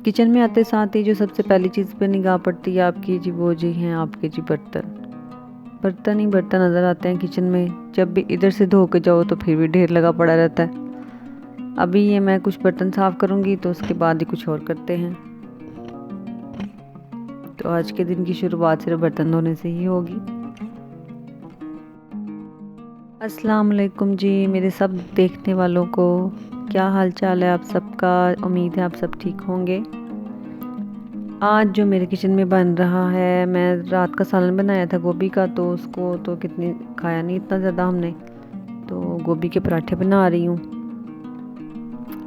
Kitchen में आते साथ ही जो सबसे पहली चीज़ पे निगाह पड़ती है आपकी जी, वो जी हैं आपके जी बर्तन। बर्तन ही बर्तन नज़र आते हैं किचन में। जब भी इधर से धो के जाओ तो फिर भी ढेर लगा पड़ा रहता है। अभी ये मैं कुछ बर्तन साफ़ करूँगी तो उसके बाद ही कुछ और करते हैं। तो आज के दिन की शुरुआत सिर्फ बर्तन धोने से ही होगी। अस्सलाम वालेकुम जी मेरे सब देखने वालों को, क्या हाल चाल है आप सबका। उम्मीद है आप सब ठीक होंगे। आज जो मेरे किचन में बन रहा है, मैं रात का सालन बनाया था गोभी का, तो उसको तो कितनी खाया नहीं इतना ज़्यादा हमने, तो गोभी के पराठे बना रही हूँ।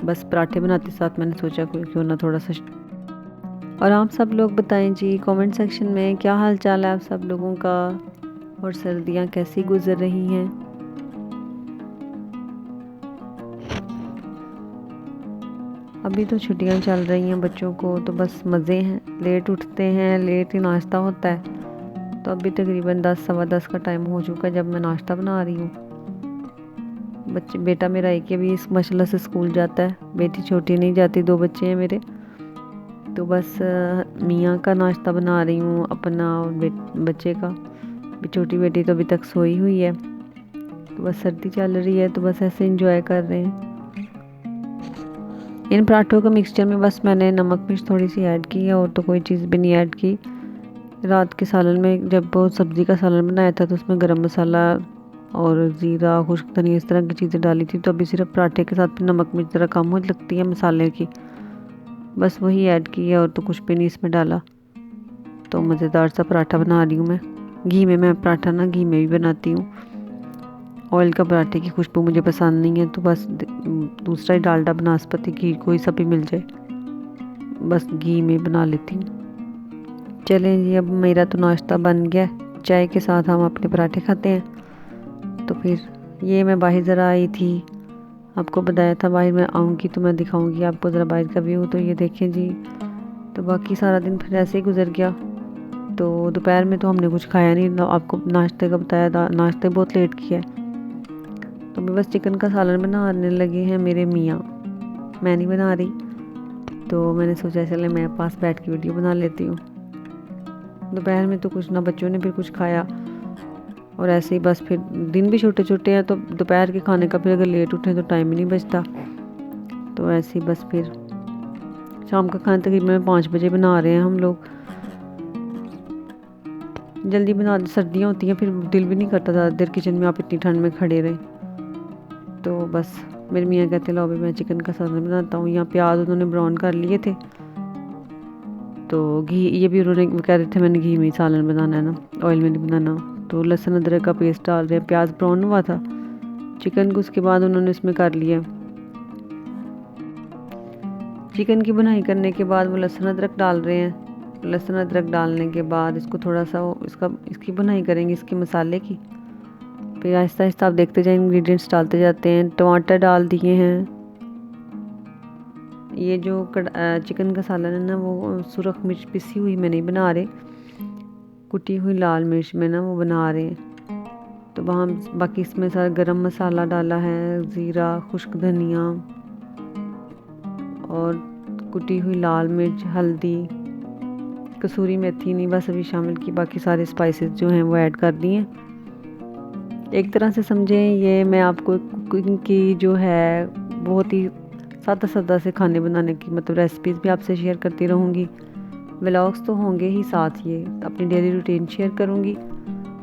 बस पराठे बनाते साथ मैंने सोचा क्यों ना थोड़ा सा। और आप सब लोग बताएं जी कमेंट सेक्शन में क्या हाल चाल है आप सब लोगों का, और सर्दियाँ कैसी गुजर रही हैं। अभी तो छुट्टियां चल रही हैं बच्चों को, तो बस मज़े हैं। लेट उठते हैं, लेट ही नाश्ता होता है। तो अभी तकरीबन 10 सवा 10 का टाइम हो चुका है जब मैं नाश्ता बना रही हूँ। बेटा मेरा एक अभी इस माशाल्लाह से स्कूल जाता है, बेटी छोटी नहीं जाती, 2 बच्चे हैं मेरे। तो बस मियाँ का नाश्ता बना रही हूँ, अपना और बच्चे का। छोटी बेटी तो अभी तक सोई हुई है। तो बस सर्दी चल रही है तो बस ऐसे इंजॉय कर रहे हैं। इन पराठों का मिक्सचर में बस मैंने नमक मिर्च थोड़ी सी ऐड की है, और तो कोई चीज़ भी नहीं ऐड की। रात के सालन में जब वो सब्ज़ी का सालन बनाया था तो उसमें गरम मसाला और ज़ीरा खुश्क धनिया इस तरह की चीज़ें डाली थी। तो अभी सिर्फ पराठे के साथ नमक मिर्च ज़रा कम हो लगती है मसाले की, बस वही ऐड की है, और तो कुछ भी नहीं इसमें डाला। तो मज़ेदार सा पराठा बना रही हूँ मैं घी में। मैं पराठा ना घी में भी बनाती हूँ। ऑयल का पराठे की खुशबू मुझे पसंद नहीं है, तो बस दूसरा ही डालडा बनास्पति घी कोई सा भी मिल जाए, बस घी में बना लेती हूँ। चलें जी, अब मेरा तो नाश्ता बन गया। चाय के साथ हम अपने पराठे खाते हैं। तो फिर ये मैं बाहर ज़रा आई थी, आपको बताया था बाहर मैं आऊँगी तो मैं दिखाऊँगी आपको ज़रा बाहर का व्यू। तो ये देखें जी। तो बाकी सारा दिन फिर ऐसे ही गुजर गया। तो दोपहर में तो हमने कुछ खाया नहीं, आपको नाश्ते का बताया था, नाश्ते बहुत लेट किया है। तो मैं बस चिकन का सालन बनाने लगे हैं मेरे मियाँ, मैं नहीं बना रही। तो मैंने सोचा चले मैं पास बैठ के वीडियो बना लेती हूँ। दोपहर में तो कुछ ना बच्चों ने फिर कुछ खाया, और ऐसे ही बस फिर दिन भी छोटे छोटे हैं, तो दोपहर के खाने का फिर अगर लेट उठें तो टाइम ही नहीं बचता। तो ऐसे ही बस फिर शाम का खाना तकरीबन 5 बजे बना रहे हैं हम लोग। जल्दी बना, सर्दियाँ होती हैं फिर दिल भी नहीं करता ज़्यादा देर किचन में आप इतनी ठंड में खड़े रहें। तो बस मेरे मियाँ कहते लो अभी मैं चिकन का सालन बनाता हूँ। यहाँ प्याज उन्होंने ब्राउन कर लिए थे, तो घी ये भी उन्होंने कह रहे थे मैंने घी में ही सालन बनाना है ना, ऑयल में नहीं बनाना। तो लहसुन अदरक का पेस्ट डाल रहे हैं, प्याज ब्राउन हुआ था चिकन को, उसके बाद उन्होंने इसमें कर लिया। चिकन की बुनाई करने के बाद वो लहसुन अदरक डाल रहे हैं। लहसुन अदरक डालने के बाद इसको थोड़ा सा इसकी बुनाई करेंगे इसके मसाले की। फिर आहिस्ता आहिस्ता आप देखते जाए, इंग्रेडिएंट्स डालते जाते हैं। टमाटर डाल दिए हैं। ये जो चिकन का सालन है ना, वो सुरख मिर्च पिसी हुई में नहीं बना रहे, कुटी हुई लाल मिर्च में ना वो बना रहे हैं। तो वहाँ बाकी इसमें सारा गरम मसाला डाला है, ज़ीरा खुश्क धनिया और कुटी हुई लाल मिर्च, हल्दी, कसूरी मेथी नहीं बस अभी शामिल की, बाकी सारे स्पाइसेस जो हैं वो ऐड कर दिए। एक तरह से समझें ये मैं आपको कुकिंग की जो है बहुत ही सादा सादा से खाने बनाने की मतलब रेसिपीज़ भी आपसे शेयर करती रहूँगी। व्लॉग्स तो होंगे ही, साथ ये अपनी डेली रूटीन शेयर करूँगी,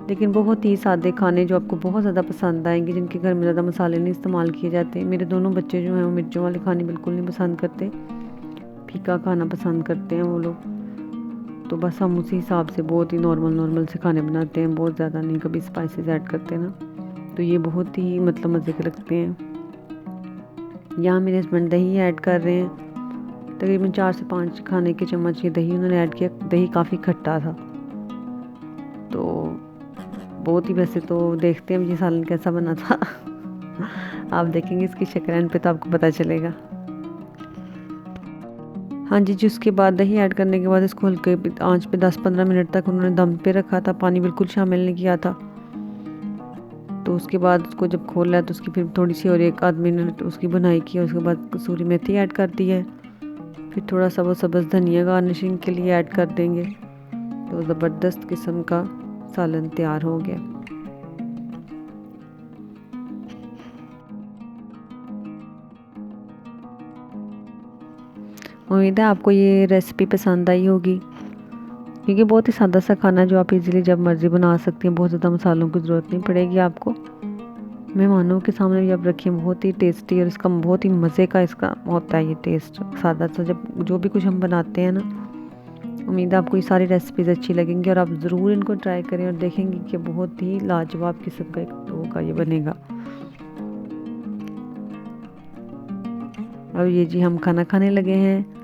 लेकिन बहुत ही सादे खाने जो आपको बहुत ज़्यादा पसंद आएंगे, जिनके घर में ज़्यादा मसाले नहीं इस्तेमाल किए जाते। मेरे दोनों बच्चे जो हैं वो मिर्चों वाले खाने बिल्कुल नहीं पसंद करते, फीका खाना पसंद करते हैं वो लोग। तो बस हम उसी हिसाब से बहुत ही नॉर्मल से खाने बनाते हैं, बहुत ज़्यादा नहीं, कभी स्पाइसेस ऐड करते ना। तो ये बहुत ही मतलब मज़े के लगते हैं। यहाँ मेरे हस्बैंड दही ऐड कर रहे हैं, तकरीबन 4 से 5 खाने के चम्मच ये दही उन्होंने ऐड किया। दही काफ़ी खट्टा था, तो बहुत ही, वैसे तो देखते हैं ये सालन कैसा बना था आप देखेंगे इसकी शक्ल पे तो आपको पता चलेगा। हाँ जी, उसके बाद दही ऐड करने के बाद इसको हल्के आंच पे 10-15 मिनट तक उन्होंने दम पे रखा था, पानी बिल्कुल शामिल नहीं किया था। तो उसके बाद उसको जब खोला है तो उसकी फिर थोड़ी सी और 1 आध मिनट उसकी बुनाई की, उसके बाद कसूरी मेथी ऐड कर दी है। फिर थोड़ा सा वो सब्ज़ धनिया गार्निशिंग के लिए ऐड कर देंगे, तो ज़बरदस्त किस्म का सालन तैयार हो गया। उम्मीद है आपको ये रेसिपी पसंद आई होगी, क्योंकि बहुत ही सादा सा खाना जो आप इजीली जब मर्ज़ी बना सकती हैं। बहुत ज़्यादा मसालों की ज़रूरत नहीं पड़ेगी आपको। मेहमानों के सामने भी आप रखिए, बहुत ही टेस्टी और इसका बहुत ही मज़े का इसका होता है ये टेस्ट। सादा सा जब जो भी कुछ हम बनाते हैं ना, उम्मीद है आपको ये सारी रेसिपीज़ अच्छी लगेंगी और आप ज़रूर इनको ट्राई करें और देखेंगे कि बहुत ही लाजवाब किस्म का एक होगा ये बनेगा। अब ये जी हम खाना खाने लगे हैं।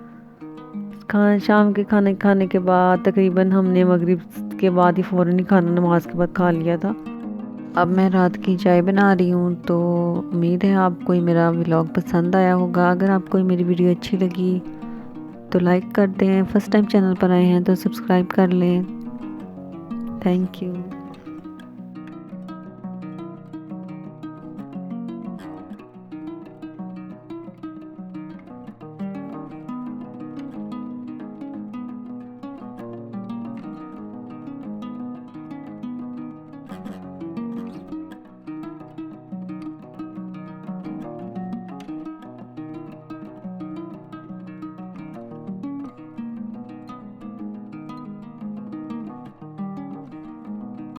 शाम के खाने खाने के बाद तकरीबन हमने मगरिब के बाद ही फ़ौरन ही खाना नमाज के बाद खा लिया था। अब मैं रात की चाय बना रही हूँ। तो उम्मीद है आपको ये मेरा व्लॉग पसंद आया होगा। अगर आपको मेरी वीडियो अच्छी लगी तो लाइक कर दें। फर्स्ट टाइम चैनल पर आए हैं तो सब्सक्राइब कर लें। Thank you.